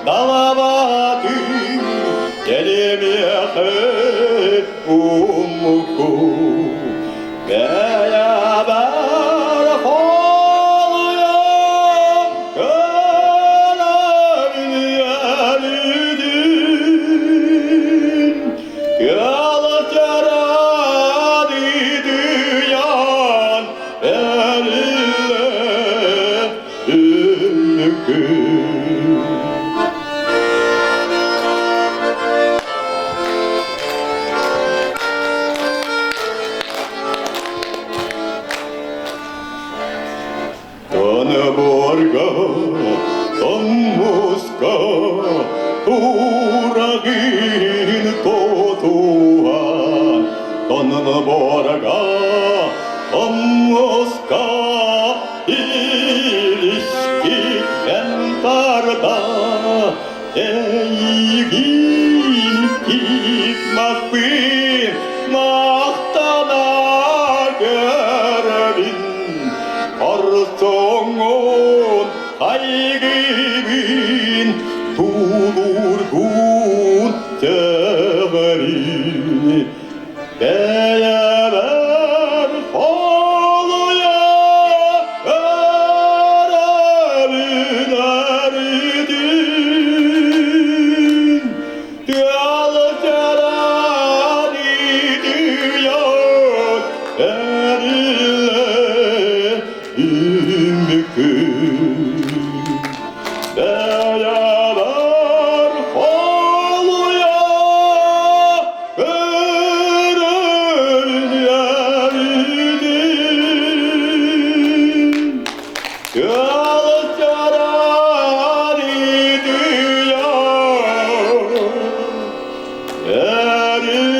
далаваты келемехет умуку бәябәр қолыям көләмін әлідін көлтәрәді дүян әлілі үмікі Borga, Tomuska, Uragin Totuan, Borga, Tomuska, ilişki entarda, Eğin gitmezsin, mahtana görevin, Arsoğun kaygıbın tulurgun teğerini beraber oluya örebilerdin Diyalçaları diyor erille beraber oluya örebilerdin Yalçarar diyor